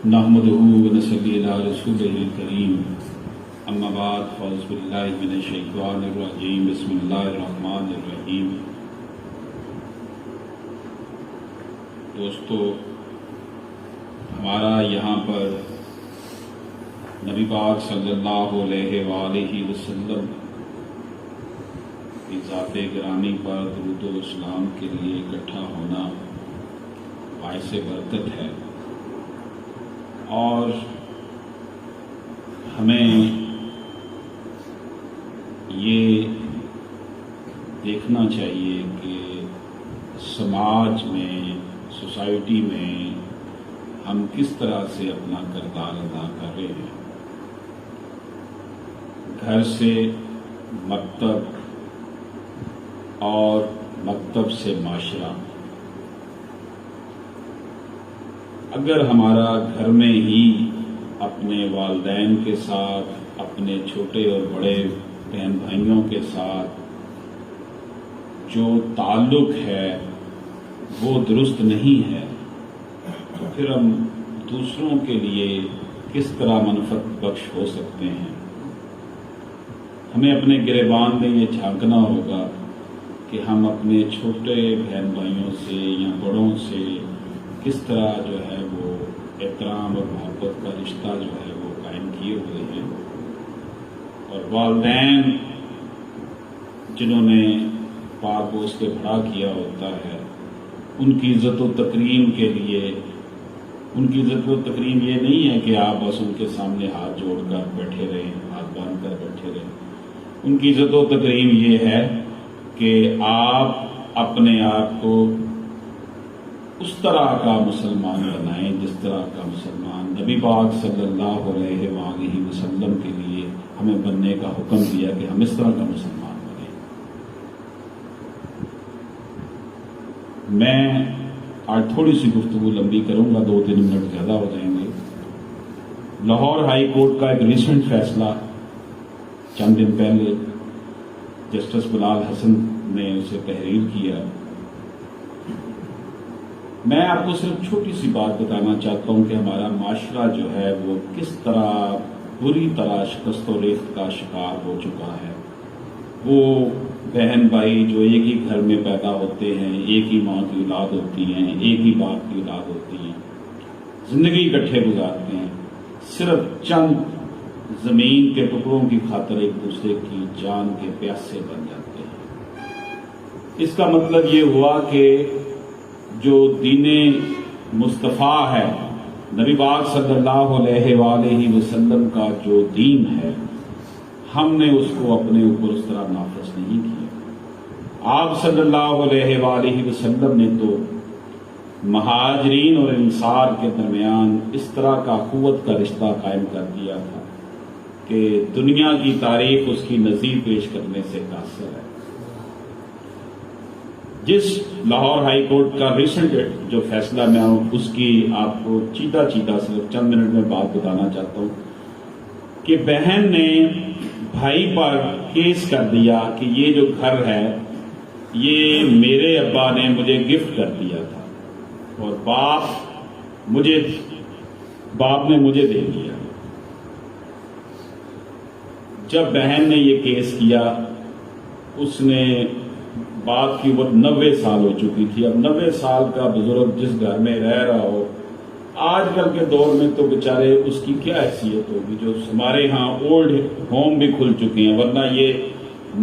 نحمدہ ونصلی علی رسولہ الکریم اما بعد فاعوذ باللہ من الشیطان الرجیم بسم اللہ الرحمن الرحیم۔ دوستو، ہمارا یہاں پر نبی پاک صلی اللہ علیہ وآلہ وسلم کی ذات گرامی پر درود و اسلام کے لیے اکٹھا ہونا باعث برکت ہے، اور ہمیں یہ دیکھنا چاہیے کہ سماج میں، سوسائٹی میں ہم کس طرح سے اپنا کردار ادا کر رہے ہیں۔ گھر سے مکتب اور مکتب سے معاشرہ، اگر ہمارا گھر میں ہی اپنے والدین کے ساتھ، اپنے چھوٹے اور بڑے بہن بھائیوں کے ساتھ جو تعلق ہے وہ درست نہیں ہے، تو پھر ہم دوسروں کے لیے کس طرح منفعت بخش ہو سکتے ہیں۔ ہمیں اپنے گریبان میں یہ جھانکنا ہوگا کہ ہم اپنے چھوٹے بہن بھائیوں سے یا بڑوں سے کس طرح جو ہے وہ احترام اور محبت کا رشتہ جو ہے وہ قائم کیے ہوئے ہیں، اور والدین جنہوں نے پاک گوش کے بڑا کیا ہوتا ہے، ان کی عزت و تکریم کے لیے، ان کی عزت و تکریم یہ نہیں ہے کہ آپ بس ان کے سامنے ہاتھ جوڑ کر بیٹھے رہیں، ہاتھ باندھ کر بیٹھے رہیں۔ ان کی عزت و تکریم یہ ہے کہ آپ اپنے آپ کو اس طرح کا مسلمان بنائیں جس طرح کا مسلمان نبی پاک صلی اللہ علیہ وآلہ وسلم کے لیے ہمیں بننے کا حکم دیا کہ ہم اس طرح کا مسلمان بنیں۔ میں آج تھوڑی سی گفتگو لمبی کروں گا، 2-3 منٹ زیادہ ہو جائیں گے۔ لاہور ہائی کورٹ کا ایک ریسنٹ فیصلہ چند دن پہلے جسٹس بلال حسن نے اسے تحریر کیا۔ میں آپ کو صرف چھوٹی سی بات بتانا چاہتا ہوں کہ ہمارا معاشرہ جو ہے وہ کس طرح بری طرح شکست و ریخت کا شکار ہو چکا ہے۔ وہ بہن بھائی جو ایک ہی گھر میں پیدا ہوتے ہیں، ایک ہی ماں کی اولاد ہوتی ہیں، ایک ہی باپ کی اولاد ہوتی ہیں، زندگی اکٹھے گزارتے ہیں، صرف چند زمین کے ٹکڑوں کی خاطر ایک دوسرے کی جان کے پیاسے بن جاتے ہیں۔ اس کا مطلب یہ ہوا کہ جو دین مصطفیٰ ہے، نبی پاک صلی اللہ علیہ وآلہ وسلم کا جو دین ہے، ہم نے اس کو اپنے اوپر اس طرح نافذ نہیں کیا۔ آپ صلی اللہ علیہ وآلہ وسلم نے تو مہاجرین اور انصار کے درمیان اس طرح کا قوت کا رشتہ قائم کر دیا تھا کہ دنیا کی تاریخ اس کی نظیر پیش کرنے سے قاصر ہے۔ جس لاہور ہائی کورٹ کا ریسنٹ جو فیصلہ میں اس کی آپ کو چیدہ صرف چند منٹ میں بات بتانا چاہتا ہوں کہ بہن نے بھائی پر کیس کر دیا کہ یہ جو گھر ہے یہ میرے ابا نے مجھے گفٹ کر دیا تھا اور باپ نے مجھے دے دیا۔ جب بہن نے یہ کیس کیا، اس نے بات کی عمر 90 سال ہو چکی تھی۔ اب 90 سال کا بزرگ جس گھر میں رہ رہا ہو، آج کل کے دور میں تو بیچارے اس کی کیا حیثیت ہوگی، جو ہمارے ہاں اولڈ ہوم بھی کھل چکے ہیں، ورنہ یہ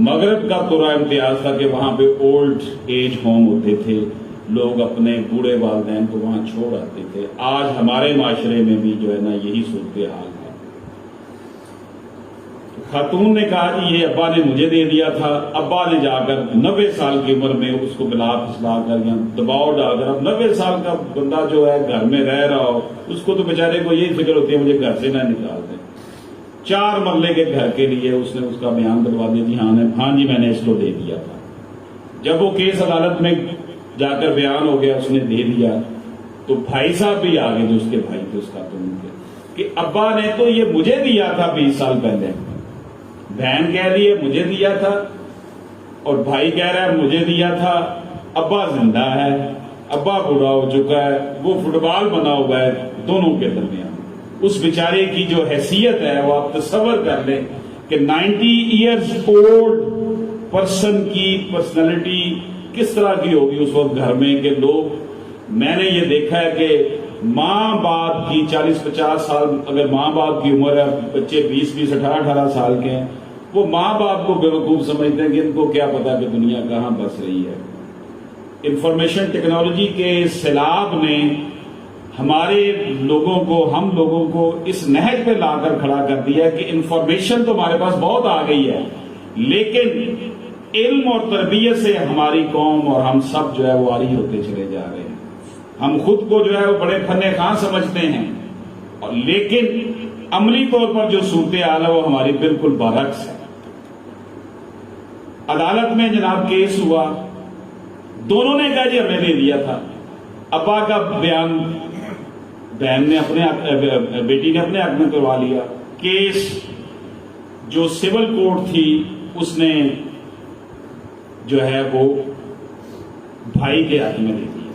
مغرب کا تو امتیاز تھا کہ وہاں پہ اولڈ ایج ہوم ہوتے تھے، لوگ اپنے بوڑھے والدین کو وہاں چھوڑ آتے تھے۔ آج ہمارے معاشرے میں بھی جو ہے نا یہی صورتحال ہے۔ خاتون نے کہا کہ یہ ابا نے مجھے دے دیا تھا۔ ابا نے جا کر 90 سال کی عمر میں اس کو بلا پھسلا کر یا دباؤ ڈال کر، اب 90 سال کا بندہ جو ہے گھر میں رہ رہا ہو، اس کو تو بیچارے کو یہی فکر ہوتی ہے مجھے گھر سے نہ نکال دیں۔ 4 مرلے کے گھر کے لیے اس نے اس کا بیان دلوا دیا، ہاں جی میں نے اس کو دے دیا تھا۔ جب وہ کیس عدالت میں جا کر بیان ہو گیا، اس نے دے دیا، تو بھائی صاحب بھی آگے جو اس کے بھائی تھے اس خاتون کے کہ ابا نے تو یہ مجھے دیا تھا 20 سال پہلے، بہن کہہ رہی ہے مجھے دیا تھا اور بھائی کہہ رہا ہے مجھے دیا تھا۔ ابا زندہ ہے، ابا بوڑھا ہو چکا ہے، وہ فٹ بال بنا ہوا ہے دونوں کے درمیان. اس بیچارے کی جو حیثیت ہے وہ آپ تصور کر لیں کہ 90 ایئرز اولڈ پرسن کی پرسنالٹی کس طرح کی ہوگی اس وقت گھر میں کہ لوگ. میں نے یہ دیکھا ہے کہ ماں باپ کی 40-50 سال اگر ماں باپ کی عمر ہے، بچے 20-20 18-18 سال کے ہیں، وہ ماں باپ کو بیوقوف سمجھتے ہیں کہ ان کو کیا پتا کہ دنیا کہاں بس رہی ہے. انفارمیشن ٹیکنالوجی کے سیلاب نے ہمارے لوگوں کو، ہم لوگوں کو اس نہج پہ لا کر کھڑا کر دیا کہ انفارمیشن تو ہمارے پاس بہت آ گئی ہے، لیکن علم اور تربیت سے ہماری قوم اور ہم سب جو ہے وہ عاری ہوتے چلے جا رہے ہیں. ہم خود کو جو ہے وہ بڑے فن خاں سمجھتے ہیں، لیکن عملی طور پر جو صورتحال ہے وہ ہماری بالکل برعکس ہے. عدالت میں جناب کیس ہوا، دونوں نے کہا جی ہمیں دے دیا تھا. ابا کا بیان بہن نے اپنے بیٹی نے اپنے حق میں کروا لیا. کیس جو سول کورٹ تھی اس نے جو ہے وہ بھائی کے حق میں دے دیا.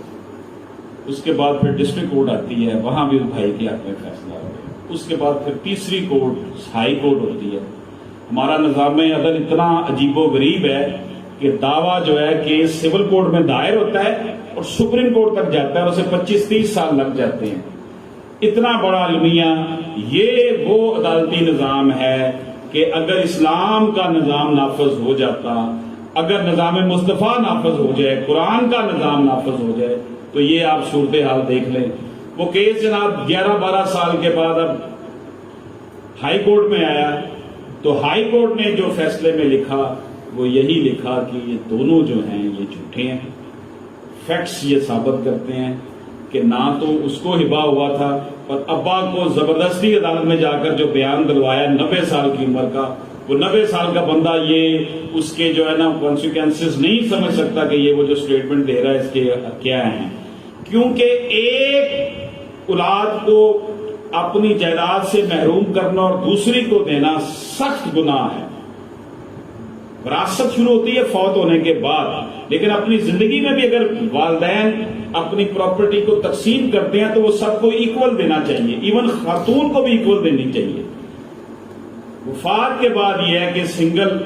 اس کے بعد پھر ڈسٹرکٹ کورٹ آتی ہے، وہاں بھی بھائی کے حق میں فیصلہ ہو گیا. اس کے بعد پھر تیسری کورٹ ہائی کورٹ ہوتی ہے. ہمارا نظام عدل اتنا عجیب و غریب ہے کہ دعویٰ جو ہے کہ سول کورٹ میں دائر ہوتا ہے اور سپریم کورٹ تک جاتا ہے اور اسے 25-30 سال لگ جاتے ہیں. اتنا بڑا المیہ. یہ وہ عدالتی نظام ہے کہ اگر اسلام کا نظام نافذ ہو جاتا، اگر نظام مصطفیٰ نافذ ہو جائے، قرآن کا نظام نافذ ہو جائے، تو یہ آپ صورتحال دیکھ لیں. وہ کیس جناب 11-12 سال کے بعد اب ہائی کورٹ میں آیا، تو ہائی کورٹ نے جو فیصلے میں لکھا وہ یہی لکھا کہ یہ دونوں جو ہیں یہ جھوٹے ہیں. فیکٹس یہ ثابت کرتے ہیں کہ نہ تو اس کو ہبا ہوا تھا، اور ابا کو زبردستی عدالت میں جا کر جو بیان دلوایا 90 سال کی عمر کا، وہ 90 سال کا بندہ یہ اس کے جو ہے نا کانسیکوینسز نہیں سمجھ سکتا کہ یہ وہ جو سٹیٹمنٹ دے رہا ہے اس کے کیا ہیں. کیونکہ ایک اولاد کو اپنی جائیداد سے محروم کرنا اور دوسری کو دینا سخت گناہ ہے. وراثت شروع ہوتی ہے فوت ہونے کے بعد، لیکن اپنی زندگی میں بھی اگر والدین اپنی پراپرٹی کو تقسیم کرتے ہیں تو وہ سب کو ایکول دینا چاہیے، ایون خاتون کو بھی ایکول دینی چاہیے. وفات کے بعد یہ ہے کہ سنگل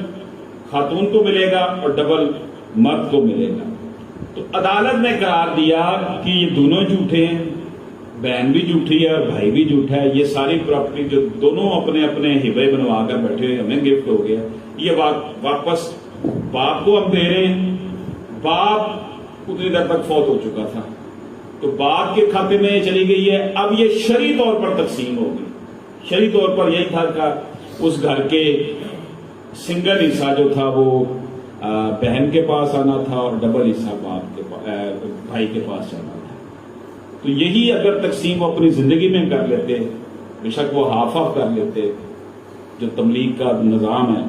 خاتون کو ملے گا اور ڈبل مرد کو ملے گا. تو عدالت نے قرار دیا کہ یہ دونوں جھوٹے ہیں، بہن بھی جھوٹی ہے اور بھائی بھی جھوٹا ہے. یہ ساری پراپرٹی جو دونوں اپنے اپنے ہبے بنوا کر بیٹھے ہوئے ہمیں گفٹ ہو گیا، یہ واپس باپ کو ہم دے رہے ہیں. باپ اتنی دیر تک فوت ہو چکا تھا تو باپ کے کھاتے میں چلی گئی ہے. اب یہ شرعی طور پر تقسیم ہوگی. شرعی طور پر یہی تھا کہ اس گھر کے سنگل حصہ جو تھا وہ بہن کے پاس آنا تھا اور ڈبل حصہ باپ کے بھائی کے پاس جانا تھا. تو یہی اگر تقسیم وہ اپنی زندگی میں کر لیتے، بے شک وہ ہاف آف کر لیتے جو تملیغ کا نظام ہے،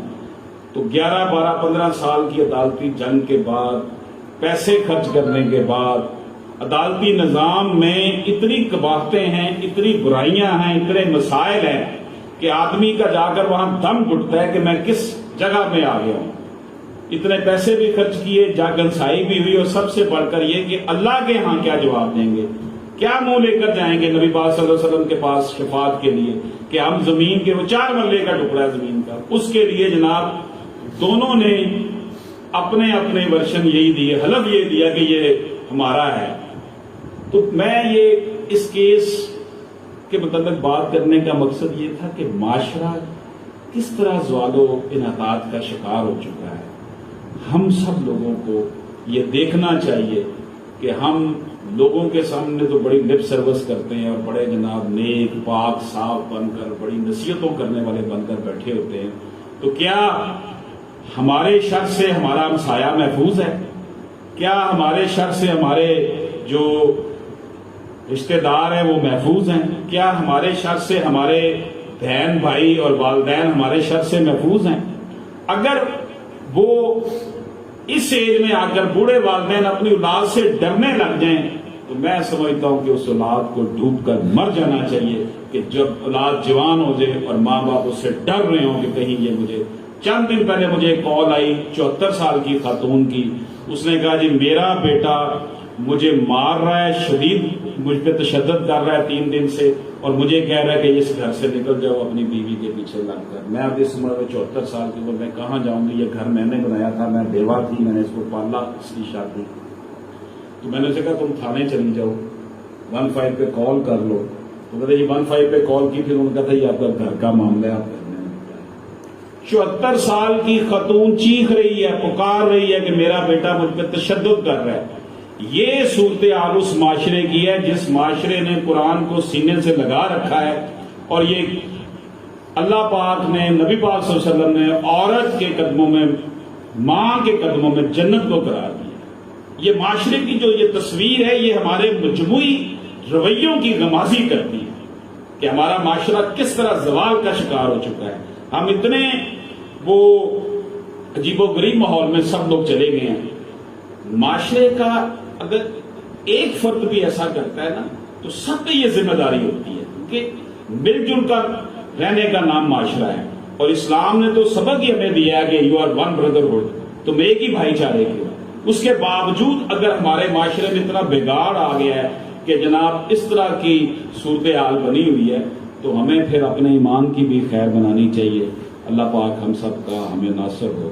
تو 11 12 15 سال کی عدالتی جنگ کے بعد، پیسے خرچ کرنے کے بعد، عدالتی نظام میں اتنی قباحتیں ہیں، اتنی برائیاں ہیں، اتنے مسائل ہیں کہ آدمی کا جا کر وہاں دم گھٹتا ہے کہ میں کس جگہ میں آ گیا ہوں. اتنے پیسے بھی خرچ کیے، جاگنسائی بھی ہوئی، اور سب سے بڑھ کر یہ کہ اللہ کے ہاں کیا جواب دیں گے، کیا منہ لے کر جائیں گے نبی پاک صلی اللہ علیہ وسلم کے پاس شفاعت کے لیے کہ ہم زمین کے، وہ 4 مرلے کا ٹکڑا ہے زمین کا، اس کے لیے جناب دونوں نے اپنے اپنے ورشن یہی دیے، حلف یہ دیا کہ یہ ہمارا ہے. تو میں یہ اس کیس کے متعلق بات کرنے کا مقصد یہ تھا کہ معاشرہ کس طرح زوال و انحطاط کا شکار ہو چکا ہے. ہم سب لوگوں کو یہ دیکھنا چاہیے کہ ہم لوگوں کے سامنے تو بڑی لپ سروس کرتے ہیں اور بڑے جناب نیک پاک صاف بن کر بڑی نصیحتوں کرنے والے بن کر بیٹھے ہوتے ہیں، تو کیا ہمارے شر سے ہمارا ہمسایہ محفوظ ہے؟ کیا ہمارے شر سے ہمارے جو رشتہ دار ہیں وہ محفوظ ہیں؟ کیا ہمارے شر سے ہمارے بہن بھائی اور والدین ہمارے شر سے محفوظ ہیں؟ اگر وہ اس ایج میں آ کر بوڑھے والدین اپنی اولاد سے ڈرنے لگ جائیں تو میں سمجھتا ہوں کہ اس اولاد کو ڈوب کر مر جانا چاہیے. کہ جب اولاد جوان ہو جائے اور ماں باپ اس سے ڈر رہے ہوں کہ کہیں یہ مجھے. چند دن پہلے مجھے ایک کال آئی 74 سال کی خاتون کی، اس نے کہا جی میرا بیٹا مجھے مار رہا ہے، شدید مجھ پہ تشدد کر رہا ہے 3 دن سے، اور مجھے کہہ رہا ہے کہ اس گھر سے نکل جاؤ اپنی بیوی کے پیچھے لگ کر۔ میں اب اس عمر میں 74 سال کی عمر میں کہاں جاؤں گی؟ یہ گھر میں نے بنایا تھا، میں بیوہ تھی، میں نے اس کو پالا، اس کی شادی۔ تو میں نے اسے کہا تم تھانے چلی جاؤ، 15 پہ کال کر لو۔ تو کہتے یہ 15 پہ کال کی، پھر انہوں نے کہا تھا یہ آپ کا گھر کا معاملہ ہے، آپ گھر میں نہیں بتائیں۔ 74 سال کی خاتون چیخ رہی ہے، پکار رہی ہے کہ میرا بیٹا مجھ پہ تشدد کر رہا ہے۔ یہ صورتحال اس معاشرے کی ہے جس معاشرے نے قرآن کو سینے سے لگا رکھا ہے، اور یہ اللہ پاک نے، نبی پاک صلی اللہ علیہ وسلم نے عورت کے قدموں میں، ماں کے قدموں میں جنت کو قرار دیا۔ یہ معاشرے کی جو یہ تصویر ہے، یہ ہمارے مجموعی رویوں کی غمازی کرتی ہے کہ ہمارا معاشرہ کس طرح زوال کا شکار ہو چکا ہے۔ ہم اتنے وہ عجیب و غریب ماحول میں سب لوگ چلے گئے ہیں۔ معاشرے کا اگر ایک فرد بھی ایسا کرتا ہے نا تو سب کی یہ ذمہ داری ہوتی ہے، کیونکہ مل جل کر رہنے کا نام معاشرہ ہے، اور اسلام نے تو سبق ہی ہمیں دیا ہے کہ یو آر ون بردرہڈ، تم ایک ہی بھائی چارے کے ہو۔ اس کے باوجود اگر ہمارے معاشرے میں اتنا بگاڑ آ گیا ہے کہ جناب اس طرح کی صورتحال بنی ہوئی ہے، تو ہمیں پھر اپنے ایمان کی بھی خیر بنانی چاہیے۔ اللہ پاک ہم سب کا ہمیں ناصر ہو۔